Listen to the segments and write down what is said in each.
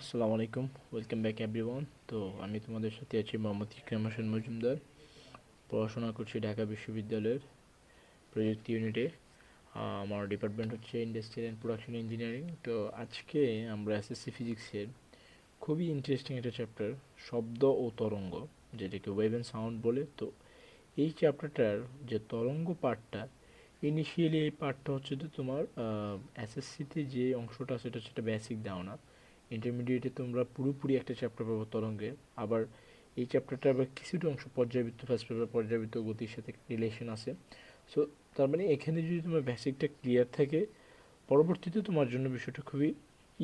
আসসালামু আলাইকুম, welcome back everyone. তো আমি তোমাদের সাথে আছি মোহাম্মদ ইকরাম হোসেন মজুমদার। পড়াশোনা করছি ঢাকা বিশ্ববিদ্যালয়ের প্রযুক্তি ইউনিটে। আমার ডিপার্টমেন্ট হচ্ছে ইন্ডাস্ট্রিয়াল অ্যান্ড প্রোডাকশন ইঞ্জিনিয়ারিং। তো আজকে আমরা এসএসসি ফিজিক্সের খুবই ইন্টারেস্টিং একটা চ্যাপ্টার, শব্দ ও তরঙ্গ, যেটাকে ওয়েভ অ্যান্ড সাউন্ড বলে। তো এই চ্যাপ্টারটার যে তরঙ্গ পার্টটা, ইনিশিয়ালি এই পার্টটা হচ্ছে যে তোমার এসএসসিতে যে অংশটা সেটা হচ্ছে একটা বেসিক দাও না। ইন্টারমিডিয়েটে তোমরা পুরোপুরি একটা চ্যাপ্টার পাবো তরঙ্গের। আবার এই চ্যাপ্টারটা আবার কিছুটা অংশ পর্যায়বৃত্ত, ফার্স্ট পেপার পর্যায়বৃত্ত গতির সাথে রিলেশন আছে। সো তার মানে এখানে যদি তোমার বেসিকটা ক্লিয়ার থাকে, পরবর্তীতে তোমার জন্য বিষয়টা খুবই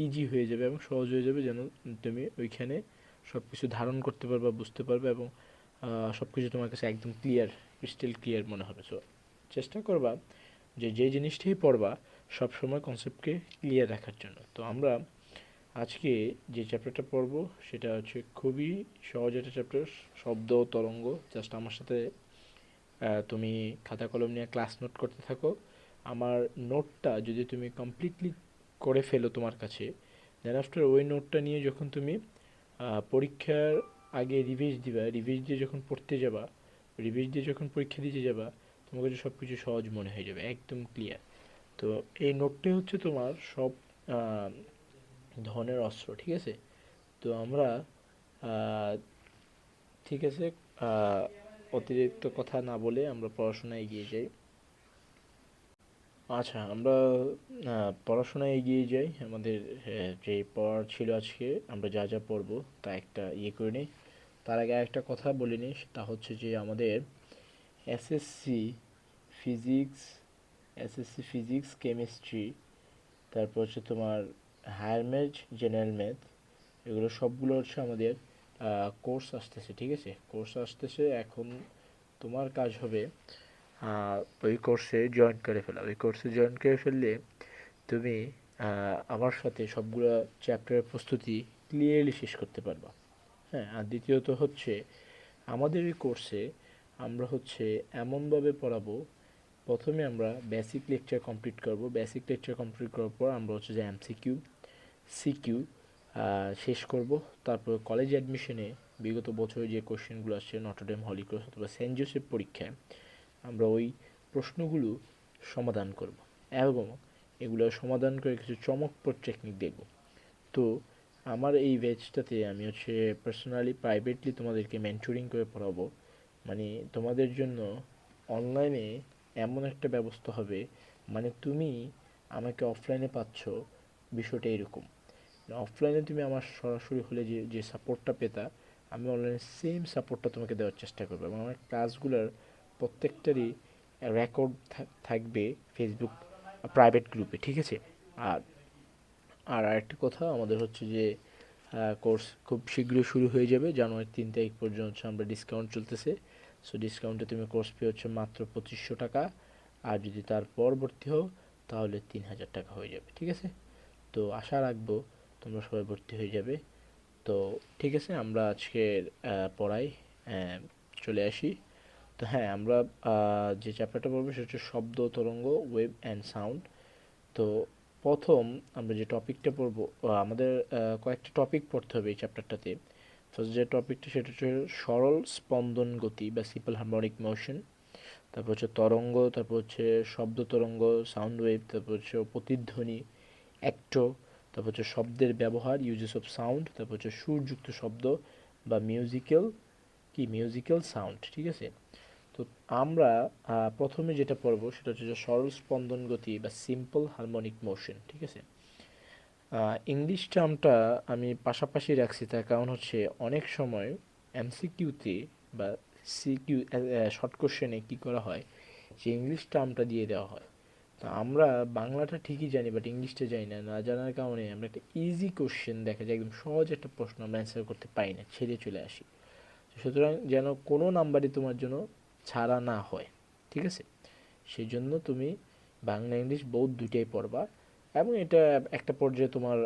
ইজি হয়ে যাবে এবং সহজ হয়ে যাবে, যেন তুমি ওইখানে সব কিছু ধারণ করতে পারবে, বুঝতে পারবে এবং সব কিছু তোমার কাছে একদম ক্লিয়ার, ক্রিস্টাল ক্লিয়ার মনে হবে। সো চেষ্টা করবা যে যে জিনিসটাই পড়বা সবসময় কনসেপ্টকে ক্লিয়ার রাখার জন্য। তো আমরা আজকে যে চ্যাপ্টারটা পড়বো সেটা হচ্ছে খুবই সহজ একটা চ্যাপ্টার, শব্দ ও তরঙ্গ। জাস্ট আমার সাথে তুমি খাতা কলম নিয়ে ক্লাস নোট করতে থাকো। আমার নোটটা যদি তুমি কমপ্লিটলি করে ফেলো তোমার কাছে, দেন আফটার ওই নোটটা নিয়ে যখন তুমি পরীক্ষার আগে রিভিজ দিবা, রিভিজ দিয়ে যখন পড়তে যাবা, রিভিজ দিয়ে যখন পরীক্ষা দিতে যাবা, তোমার কাছে সব কিছু সহজ মনে হয়ে যাবে, একদম ক্লিয়ার। তো এই নোটটাই হচ্ছে তোমার সব আহ, ধরনের অস্ত্র, ঠিক আছে? তো আমরা আহ, ঠিক আছে, আহ, অতিরিক্ত কথা না বলে আমরা পড়াশোনায় এগিয়ে যাই। আচ্ছা, আমরা পড়াশোনায় এগিয়ে যাই। আমাদের যে পড়ার ছিল আজকে, আমরা যা যা পড়বো তা একটা করে নিই। তার আগে একটা কথা বলে নিই, তা হচ্ছে যে আমাদের SSC physics, SSC physics, chemistry, তারপর হচ্ছে তোমার হায়ার ম্যাথ, জেনারেল ম্যাথ, এগুলো সবগুলো হচ্ছে আমাদের কোর্স আসতেছে, ঠিক আছে? কোর্স আসতেছে এখন। তোমার কাজ হবে ওই কোর্সে জয়েন করে ফেলা। ওই কোর্সে জয়েন করে ফেললে তুমি আমার সাথে সবগুলো চ্যাপ্টারের প্রস্তুতি ক্লিয়ারলি শেষ করতে পারবা। হ্যাঁ, আর দ্বিতীয়ত হচ্ছে আমাদের এই কোর্সে আমরা হচ্ছে এমনভাবে পড়াবো, প্রথমে আমরা বেসিক লেকচার কমপ্লিট করব। বেসিক লেকচার কমপ্লিট করার পর আমরা হচ্ছে যে এমসিকিউ, সিকিউ শেষ করব। তারপর কলেজ অ্যাডমিশনে বিগত বছরে যে কোশ্চেনগুলো আসছে নটরডেম, হলি ক্রস অথবা সেন্ট জোসেফ পরীক্ষায়, আমরা ওই প্রশ্নগুলো সমাধান করব এবং এগুলো সমাধান করে কিছু চমকপ্রদ টেকনিক দেখব। তো আমার এই ব্যাচটাতে আমি হচ্ছে পার্সোনালি প্রাইভেটলি তোমাদেরকে মেন্টরিং করে পড়াবো। মানে তোমাদের জন্য অনলাইনে এমন একটা ব্যবস্থা হবে, মানে তুমি আমাকে অফলাইনে পাচ্ছ, বিষয়টা এরকম। অফলাইনে তুমি আমার সরাসরি হলে যে যে সাপোর্টটা পেতা, আমি অনলাইনে সেম সাপোর্টটা তোমাকে দেওয়ার চেষ্টা করবো এবং আমার ক্লাসগুলোর প্রত্যেকটারই রেকর্ড থাকবে ফেসবুক প্রাইভেট গ্রুপে, ঠিক আছে? আর আর আরেকটা কথা, আমাদের হচ্ছে যে কোর্স খুব শীঘ্রই শুরু হয়ে যাবে, জানুয়ারির 3 তারিখ পর্যন্ত হচ্ছে আমরা ডিসকাউন্ট চলতেছে। সো ডিসকাউন্টে তুমি কোর্স ফি হচ্ছে মাত্র 2500 টাকা। আর যদি তার পরবর্তী হও তাহলে 3000 টাকা হয়ে যাবে, ঠিক আছে? তো আশা রাখবো তোমরা সবাই ভর্তি হয়ে যাবে। তো ঠিক আছে, আমরা আজকের পড়ায় আহ, চলে আসি। তো হ্যাঁ, আমরা যে চ্যাপ্টারটা পড়বো সেটা হচ্ছে শব্দ, তরঙ্গ, ওয়েভ অ্যান্ড সাউন্ড। তো প্রথম আমরা যে টপিকটা পড়বো, আমাদের কয়েকটা টপিক পড়তে হবে এই চ্যাপ্টারটাতে। ফার্স্ট যে টপিকটা সেটা হচ্ছে সরল স্পন্দন গতি বা সিম্পল হারমোনিক মোশন। তারপর হচ্ছে তরঙ্গ, তারপর হচ্ছে শব্দ তরঙ্গ, সাউন্ড ওয়েভ, তারপর হচ্ছে প্রতিধ্বনি, অ্যাক্টো, তারপর হচ্ছে শব্দের ব্যবহার, ইউজেস অফ সাউন্ড, তারপর হচ্ছে সুরযুক্ত শব্দ বা মিউজিক্যাল সাউন্ড, ঠিক আছে? তো আমরা প্রথমে যেটা পড়বো সেটা হচ্ছে যে সরল স্পন্দন গতি বা সিম্পল হারমোনিক মোশন, ঠিক আছে? ইংলিশ টার্মটা আমি পাশাপাশি রাখছি, তার কারণ হচ্ছে অনেক সময় এমসিকিউতে বা সিকিউ, শর্ট কোশ্চেনে কী করা হয়, যে ইংলিশ টার্মটা দিয়ে দেওয়া হয়। তো আমরা বাংলাটা ঠিকই জানি বাট ইংলিশটা জানি না, না জানার কারণে আমরা একটা ইজি কোশ্চেন দেখা যায় একদম সহজ একটা প্রশ্ন আমরা অ্যান্সার করতে পারি না, ছেড়ে চলে আসি। সুতরাং যেন কোনো নাম্বারই তোমার জন্য ছাড়া না হয়, ঠিক আছে? সেই জন্য তুমি বাংলা ইংলিশ বোথ দুইটাই পড়বা এবং এটা একটা পর্যায়ে তোমার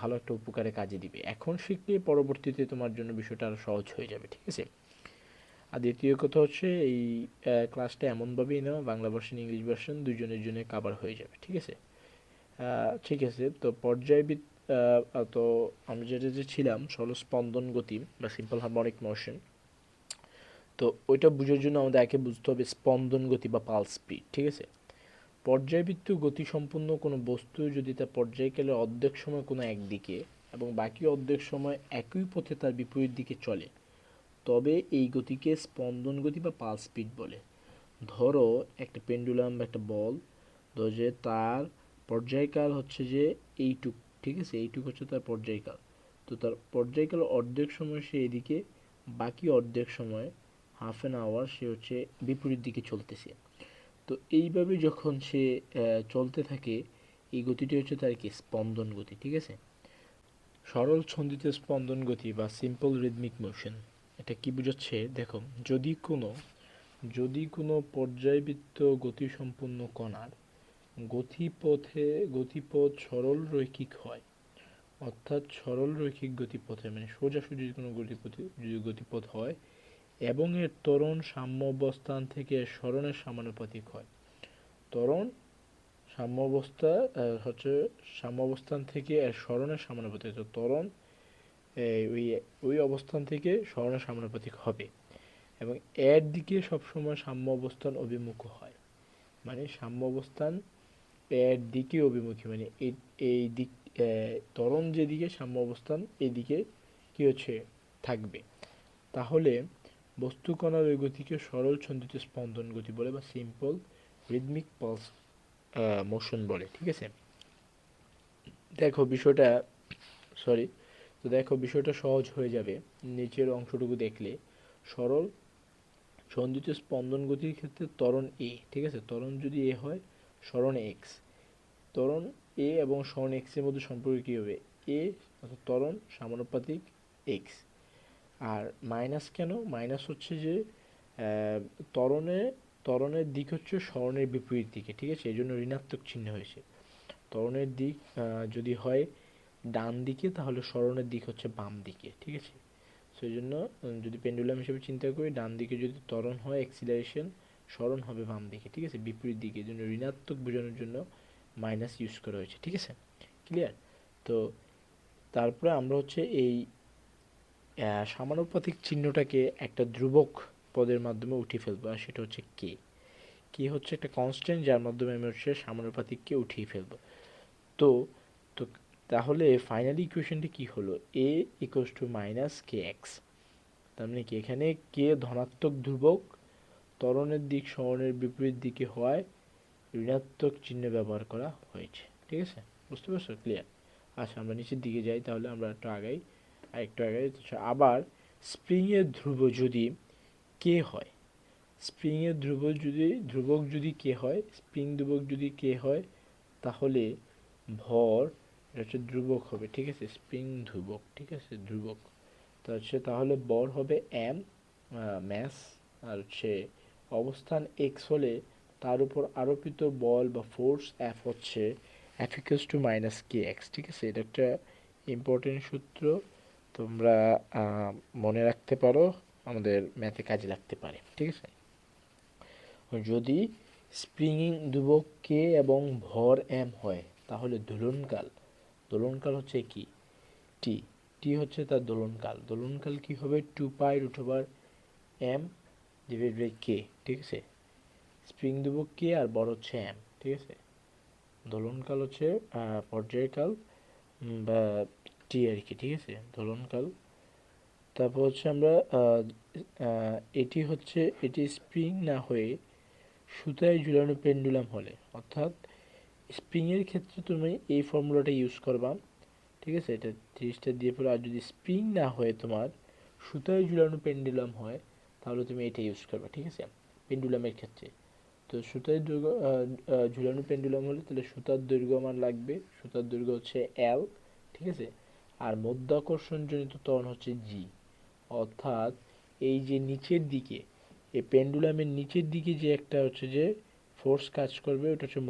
ভালো একটা উপকারে কাজে দিবে। এখন শিখলে পরবর্তীতে তোমার জন্য বিষয়টা আরও সহজ হয়ে যাবে, ঠিক আছে? আর দ্বিতীয় কথা হচ্ছে এই ক্লাসটা এমনভাবেই নাও, বাংলা ভার্সন ইংলিশ ভার্সন দুজনের জন্য কাভার হয়ে যাবে, ঠিক আছে? ঠিক আছে, তো তো আমরা যেটা ছিলাম সরল স্পন্দন গতি বা সিম্পল হারমোনিক মোশন। তো ওইটা বোঝার জন্য আমাদের আগে বুঝতে হবে স্পন্দন গতি বা পালস স্পিড, ঠিক আছে। পর্যায়বৃত্ত গতিসম্পন্ন কোনো বস্তু যদি তার পর্যায়কালের অর্ধেক সময় কোনো একদিকে এবং বাকি অর্ধেক সময় একই পথে তার বিপরীত দিকে চলে, তবে এই গতিকে স্পন্দন গতি বা পালস স্পিড বলে। ধরো একটা পেন্ডুলাম বা একটা বল, ধরো যে তার পর্যায়কাল হচ্ছে যে এইটুক, ঠিক আছে, এইটুক হচ্ছে তার পর্যায়কাল। তো তার পর্যায়কাল অর্ধেক সময় সে এদিকে, বাকি অর্ধেক সময় হাফ অ্যান আওয়ার সে হচ্ছে বিপরীত দিকে চলতেছে। তো এইভাবে যখন সে চলতে থাকে, এই গতিটি হচ্ছে তার কি স্পন্দন গতি, ঠিক আছে। সরল ছন্দিত স্পন্দন গতি বা সিম্পল রিদমিক মোশন, এটা কি বোঝাচ্ছে দেখো, যদি কোনো পর্যায়বৃত্ত গতিসম্পন্ন কণার গতিপথ সরল রৈখিক হয়, অর্থাৎ সরল রৈখিক গতিপথে মানে সোজাসুজি কোনো গতিপথ হয় এবং এর ত্বরণ সাম্য অবস্থান থেকে সরণের সমানুপাতিক হয়। ত্বরণ সাম্য অবস্থা হচ্ছে সাম্য অবস্থান থেকে এর সরণের সমানুপাতিক, তো ত্বরণ ওই ওই অবস্থান থেকে সরণের সমানুপাতিক হবে এবং এর দিকে সবসময় সাম্য অবস্থান অভিমুখ হয়। মানে সাম্য অবস্থান এর দিকে অভিমুখী, মানে এই দিক ত্বরণ যেদিকে সাম্য অবস্থান এদিকে কি হচ্ছে থাকবে, তাহলে বস্তু কণার ওই গতিকে সরল ছন্দিত স্পন্দন গতি বলে বা সিম্পল রিদমিক পালস মোশন বলে, ঠিক আছে। দেখো বিষয়টা সরি তো দেখো বিষয়টা সহজ হয়ে যাবে নিচের অংশটুকু দেখলে। সরল ছন্দিত স্পন্দন গতির ক্ষেত্রে ত্বরণ এ, ঠিক আছে, ত্বরণ যদি এ হয়, সরণ এক্স, ত্বরণ এ এবং সরণ এক্স এর মধ্যে সম্পর্ক কী হবে, এ অর্থাৎ ত্বরণ সমানুপাতিক এক্স। আর মাইনাস কেন, মাইনাস হচ্ছে যে ত্বরণে ত্বরণের দিক হচ্ছে সরণের বিপরীত দিকে, ঠিক আছে, এই জন্য ঋণাত্মক চিহ্ন হয়েছে। ত্বরণের দিক যদি হয় ডান দিকে তাহলে সরণের দিক হচ্ছে বাম দিকে, ঠিক আছে। সেই জন্য যদি পেন্ডুলাম হিসেবে চিন্তা করি, ডান দিকে যদি ত্বরণ হয় অ্যাক্সিলারেশন, সরণ হবে বাম দিকে, ঠিক আছে, বিপরীত দিকে, এই জন্য ঋণাত্মক বোঝানোর জন্য মাইনাস ইউজ করা হয়েছে, ঠিক আছে, ক্লিয়ার। তো তারপরে আমরা হচ্ছে এই সমানুপাতিক চিহ্নটাকে একটা ধ্রুবক পদের মাধ্যমে উঠিয়ে ফেলবো, আর সেটা হচ্ছে কে। কে হচ্ছে একটা কনস্ট্যান্ট যার মাধ্যমে আমি হচ্ছে সমানুপাতিককে উঠিয়ে ফেলবো। তো তো তাহলে ফাইনাল ইকুয়েশনটি কি হলো, A equals to minus K X. তার মানে কি এখানে কে ধনাত্মক ধ্রুবক, ত্বরণের দিক সরণের বিপরীত দিকে হওয়ায় ঋণাত্মক চিহ্ন ব্যবহার করা হয়েছে, ঠিক আছে, বুঝতে পারছো, ক্লিয়ার। আচ্ছা আমরা নিচের দিকে যাই, তাহলে আমরা আরেকটু আগাই। আবার স্প্রিংয়ের ধ্রুব যদি কে হয়, স্প্রিংয়ের ধ্রুবক যদি কে হয়, স্প্রিং ধ্রুবক যদি কে হয়, তাহলে ভর এটা হচ্ছে ধ্রুবক হবে, ঠিক আছে, স্প্রিং ধ্রুবক, ঠিক আছে, ধ্রুবক। তাহলে বর হবে এম ম্যাস, আর হচ্ছে অবস্থান এক্স হলে তার উপর আরোপিত বল বা ফোর্স এফ হচ্ছে F equals to minus K x, ঠিক আছে। এটা একটা ইম্পর্টেন্ট সূত্র, তোমরা মনে রাখতে পারো, আমাদের ম্যাথে কাজে লাগতে পারে, ঠিক আছে। যদি স্প্রিংইং ধ্রুবক কে এবং ভর এম হয়, তাহলে দোলনকাল হচ্ছে কি টি, টি হচ্ছে তার দোলনকাল কি হবে, 2π√m ডিভাইড বাই কে, ঠিক আছে। স্প্রিং ধ্রুবক কে আর বর হচ্ছে এম, ঠিক আছে। দোলনকাল হচ্ছে পর্যায়কাল বা টি আর কি, ঠিক আছে, দোলনকাল। তারপর হচ্ছে আমরা এটি স্প্রিং না হয়ে সুতায় ঝুলানো পেন্ডুলাম হলে, অর্থাৎ স্প্রিংয়ের ক্ষেত্রে তুমি এই ফর্মুলাটা ইউজ করবা, ঠিক আছে, এটা 30টা দিয়ে পড়ে। আর যদি স্প্রিং না হয়ে তোমার সুতায় ঝুলানো পেন্ডুলাম হয়, তাহলে তুমি এটা ইউজ করবে, ঠিক আছে, পেন্ডুলামের ক্ষেত্রে। তো সুতায় ঝুলানো পেন্ডুলাম হলে তাহলে সুতার দৈর্ঘ্য আমার লাগবে, সুতার দৈর্ঘ্য হচ্ছে এল, ঠিক আছে। আর মধ্যাকর্ষণজনিত ত্বরণ হচ্ছে জি, অর্থাৎ এই যে নিচের দিকে, এই পেন্ডুলামের নিচের দিকে যে একটা হচ্ছে যে ফোর্স কাজ করবে, ওটা হচ্ছে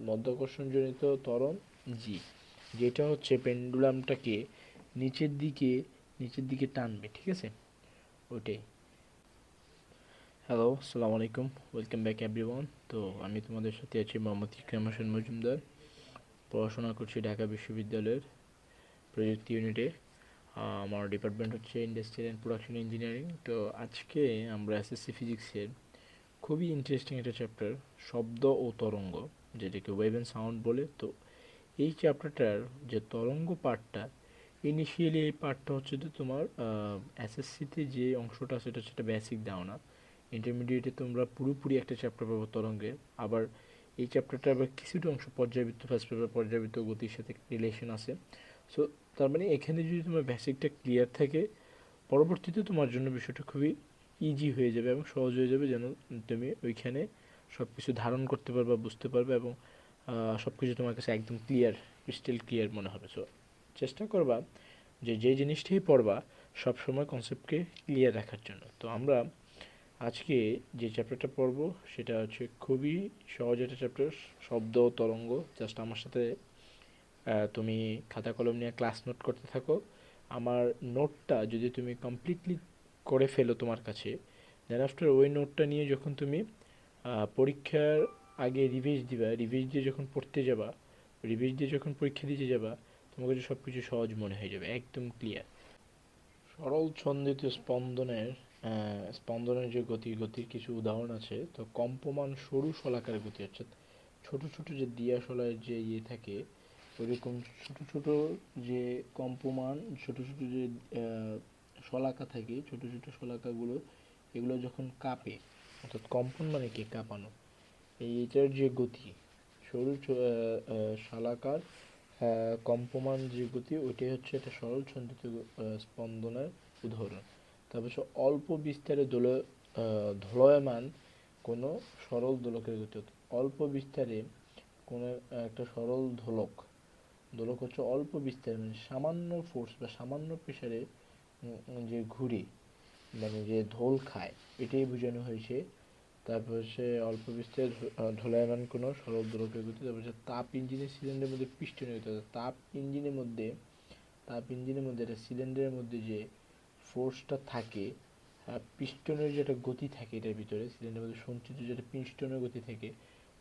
মধ্যাকর্ষণজনিত ত্বরণ জি, যেটা হচ্ছে পেন্ডুলামটাকে নিচের দিকে টানবে, ঠিক আছে, ওটাই। হ্যালো, আসসালামু আলাইকুম, ওয়েলকাম ব্যাক এভরিওয়ান। তো আমি তোমাদের সাথে আছি মোহাম্মদ ইকরাম হোসেন মজুমদার। পড়াশোনা করছি ঢাকা বিশ্ববিদ্যালয়ের প্রযুক্তি ইউনিটে। আমার ডিপার্টমেন্ট হচ্ছে ইন্ডাস্ট্রিয়াল অ্যান্ড প্রোডাকশন ইঞ্জিনিয়ারিং। তো আজকে আমরা এসএসসি ফিজিক্সের খুবই ইন্টারেস্টিং একটা চ্যাপ্টার, শব্দ ও তরঙ্গ, যেটাকে ওয়েভ অ্যান্ড সাউন্ড বলে। তো এই চ্যাপ্টারটার যে তরঙ্গ পার্টটা, ইনিশিয়ালি এই পার্টটা হচ্ছে যে তোমার এসএসসিতে যে অংশটা সেটা হচ্ছে একটা বেসিক দাও না, ইন্টারমিডিয়েটে তোমরা পুরোপুরি একটা চ্যাপ্টার পাবো তরঙ্গের। আবার এই চ্যাপ্টারটা আবার কিছুটা অংশ পর্যায়বৃত্ত, ফার্স্ট পেপার পর্যায়বৃত্ত গতির সাথে রিলেশন আছে। সো তার মানে এখানে যদি তোমার বেসিকটা ক্লিয়ার থাকে, পরবর্তীতে তোমার জন্য বিষয়টা খুবই ইজি হয়ে যাবে এবং সহজ হয়ে যাবে, যেন তুমি ওইখানে সব কিছু ধারণ করতে পারবে, বুঝতে পারবে এবং সব কিছু তোমার কাছে একদম ক্লিয়ার, ক্রিস্টাল ক্লিয়ার মনে হবে। সো চেষ্টা করবা যে যে জিনিসটাই পড়বা সবসময় কনসেপ্টকে ক্লিয়ার রাখার জন্য। তো আমরা আজকে যে চ্যাপ্টারটা পড়ব সেটা হচ্ছে খুবই সহজ একটা চ্যাপ্টার, শব্দ ও তরঙ্গ। জাস্ট আমার সাথে তুমি খাতা কলম নিয়ে ক্লাস নোট করতে থাকো। আমার নোটটা যদি তুমি কমপ্লিটলি করে ফেলো তোমার কাছে, দেন আফটার ওই নোটটা নিয়ে যখন তুমি পরীক্ষার আগে রিভিজ দিবা, রিভিজ দিয়ে যখন পড়তে যাবা, রিভিজ দিয়ে যখন পরীক্ষা দিতে যাবা, তোমার কাছে সব কিছু সহজ মনে হয়ে যাবে, একদম ক্লিয়ার। সরল ছন্দিত স্পন্দনের যে গতির কিছু উদাহরণ আছে। তো কম্পমান সরু শলাকার গতি, অর্থাৎ ছোট ছোট যে দিয়াশলার যে থাকে, ওইরকম ছোট ছোট যে কম্পমান, ছোট ছোট যে শলাকা থাকে, ছোট ছোট শলাকাগুলো, এগুলো যখন কাঁপে, অর্থাৎ কম্পন মানে কি, কাঁপানো, এইটার যে গতি, সরু শলাকার কম্পমান যে গতি, ওইটাই হচ্ছে একটা সরল ছন্দিত স্পন্দনের উদাহরণ। তারপর হচ্ছে অল্প বিস্তারে দোলয়মান কোনো সরল দোলকের গতি, অল্প বিস্তারে কোনো একটা সরল দোলক, দোলক হচ্ছে অল্প বিস্তারে মানে সামান্য ফোর্স বা সামান্য প্রেসারে যে ঘুরে, মানে যে ধোল খায়, এটাই বোঝানো হয়েছে। তারপর হচ্ছে অল্প বিস্তারে ঢোলায়মান কোনো সরল দোলকের গতি। তারপর হচ্ছে তাপ ইঞ্জিনের সিলিন্ডারের মধ্যে পিস্টনের গতি, তাপ ইঞ্জিনের মধ্যে একটা সিলিন্ডারের মধ্যে যে ফোর্সটা থাকে, পিস্টনের যেটা গতি থাকে এটার ভিতরে, সিলিন্ডারের মধ্যে সঞ্চিত যেটা পিস্টনের গতি থাকে,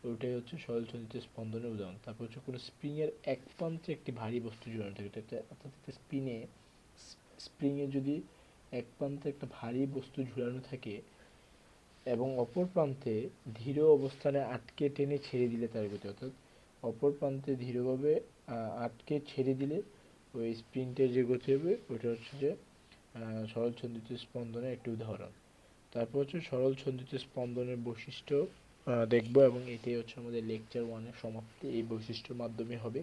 ওইটাই হচ্ছে সরল ছন্দিত স্পন্দনের উদাহরণ। তারপর হচ্ছে কোনো স্প্রিংয়ের এক প্রান্তে একটি ভারী বস্তু ঝুলানো থাকে, অর্থাৎ একটা স্প্রিংয়ে যদি এক প্রান্তে একটা ভারী বস্তু ঝুলানো থাকে এবং অপর প্রান্তে ধীর অবস্থানে আটকে টেনে ছেড়ে দিলে তার গতি, অর্থাৎ অপর প্রান্তে ধীরভাবে আটকে ছেড়ে দিলে ওই স্প্রিংটার যে গতি হবে ওটা হচ্ছে যে সরল ছন্দিত স্পন্দনের একটি উদাহরণ। তারপর হচ্ছে সরল ছন্দিত স্পন্দনের বৈশিষ্ট্য দেখব, এবং এটাই হচ্ছে আমাদের লেকচার ওয়ানের সমাপ্তি। এই বৈশিষ্ট্যের মাধ্যমে হবে,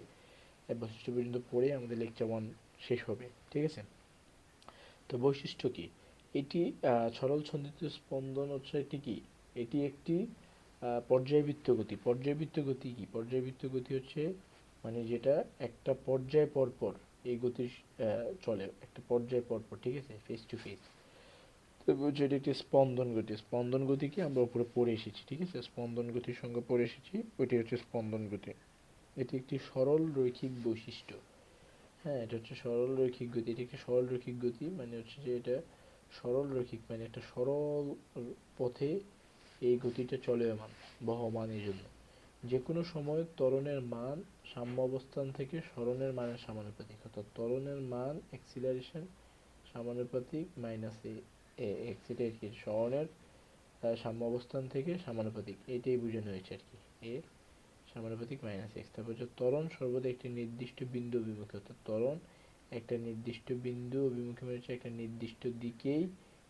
এই বৈশিষ্ট্য পর্যন্ত পড়ে আমাদের লেকচার ওয়ান শেষ হবে, ঠিক আছে? তো বৈশিষ্ট্য কি? এটি সরল ছন্দিত স্পন্দন হচ্ছে একটি কি, এটি একটি পর্যায়বৃত্ত গতি। পর্যায়বৃত্ত গতি কি? পর্যায়বৃত্ত গতি হচ্ছে মানে যেটা একটা পর্যায় পর পর এই গতি চলে, একটা পর্যায় পর পর, ঠিক আছে, ফেস টু ফেস। তো বলছে এটা একটি স্পন্দন গতি। স্পন্দন গতি কি আমরা উপরে পড়ে এসেছি, ঠিক আছে, স্পন্দন গতির সঙ্গে পড়ে এসেছি, ওইটি হচ্ছে স্পন্দন গতি। এটি একটি সরল রৈখিক বৈশিষ্ট্য। হ্যাঁ, এটা হচ্ছে সরল রৈখিক গতি। এটা একটি সরল রৈখিক গতি মানে হচ্ছে যে এটা সরল রৈখিক মানে একটা সরল পথে এই গতিটা চলমান, বহমান। এই জন্য যে কোনো সময় ত্বরণের মান সাম্য অবস্থান থেকে সরণের মানের সমানুপাতিক, অর্থাৎ ত্বরণের মান অ্যাক্সিলারেশন সমানুপাতিক মাইনাস এক্স, এটা আর কি সরণের সাম্য অবস্থান থেকে সমানুপাতিক, এটাই বোঝানো হয়েছে আর কি, এ সমানুপাতিক মাইনাস এক্স। তারপর হচ্ছে ত্বরণ সর্বদা একটি নির্দিষ্ট বিন্দু অভিমুখে, অর্থাৎ ত্বরণ একটা নির্দিষ্ট বিন্দু অভিমুখে মানে হচ্ছে একটা নির্দিষ্ট দিকেই,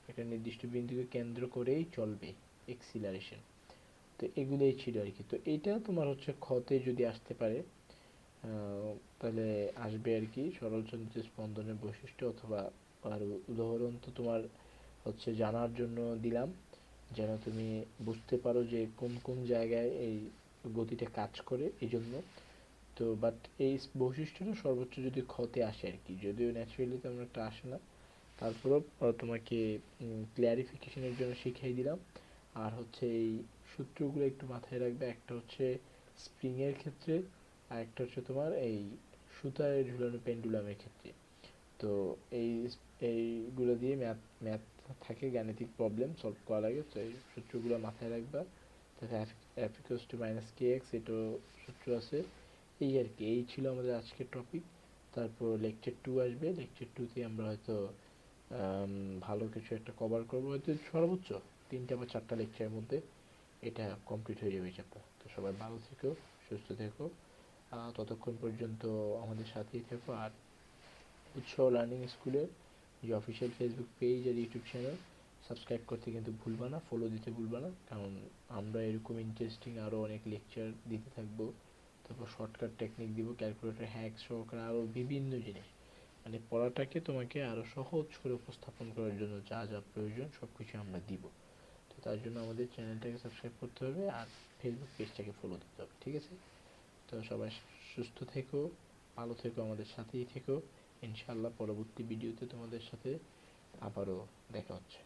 একটা নির্দিষ্ট বিন্দুকে কেন্দ্র করেই চলবে, এক্সিলারেশন। তো এগুলোই ছিল আর কি। তো এইটা তোমার হচ্ছে ক্ষতে যদি আসতে পারে তাহলে আসবে আর কি সরল চন্দ্রিত স্পন্দনের বৈশিষ্ট্য, অথবা আর উদাহরণ তো তোমার হচ্ছে জানার জন্য দিলাম, যেন তুমি বুঝতে পারো যে কোন কোন জায়গায় এই গতিটা কাজ করে, এই জন্য। তো বাট এই বৈশিষ্ট্যটা সর্বোচ্চ যদি ক্ষতে আসে আর কি, যদিও ন্যাচারালি তেমন একটা আসে না, তারপরেও তোমাকে ক্লিয়ারিফিকেশনের জন্য শিখিয়ে দিলাম। আর হচ্ছে এই সূত্রগুলো একটু মাথায় রাখবে, একটা হচ্ছে স্প্রিংয়ের ক্ষেত্রে, আর একটা হচ্ছে তোমার এই সুতায় ঝুলানো পেন্ডুলামের ক্ষেত্রে। তো এই এইগুলো দিয়ে ম্যাথ ম্যাথ থাকে, গাণিতিক প্রবলেম সলভ করা লাগে। তো এই সূত্রগুলো মাথায় রাখবা। তাহলে F equals to minus K x, এটাও সূত্র আছে। এই আর কি, এই ছিল আমাদের আজকের টপিক। তারপর লেকচার 2 আসবে, লেকচার 2তে আমরা হয়তো ভালো কিছু একটা কভার করবো, হয়তো সর্বোচ্চ 3টা বা 4টা লেকচারের মধ্যে এটা কমপ্লিট হয়ে যাবে এই চ্যাপ্টার। তো সবাই ভালো থেকো, সুস্থ থেকো, ততক্ষণ পর্যন্ত আমাদের সাথেই থেকো। আর উৎসাহ লার্নিং স্কুলের যে অফিসিয়াল ফেসবুক পেজ আর ইউটিউব চ্যানেল সাবস্ক্রাইব করতে কিন্তু ভুলবা না, ফলো দিতে ভুলবা না, কারণ আমরা এরকম ইন্টারেস্টিং আরও অনেক লেকচার দিতে থাকবো। তারপর শর্টকাট টেকনিক দিব, ক্যালকুলেটর হ্যাক সহকারে আরও বিভিন্ন জিনিস, মানে পড়াটাকে তোমাকে আরও সহজ করে উপস্থাপন করার জন্য যা যা প্রয়োজন সব কিছু আমরা দিব। তো তার জন্য আমাদের চ্যানেলটাকে সাবস্ক্রাইব করতে হবে আর ফেসবুক পেজটাকে ফলো দিতে হবে, ঠিক আছে? তো সবাই সুস্থ থেকো, ভালো থেকো, আমাদের সাথেই থেকো। ইনশাআল্লাহ পরবর্তী ভিডিওতে তোমাদের সাথে আবারও দেখা হচ্ছে।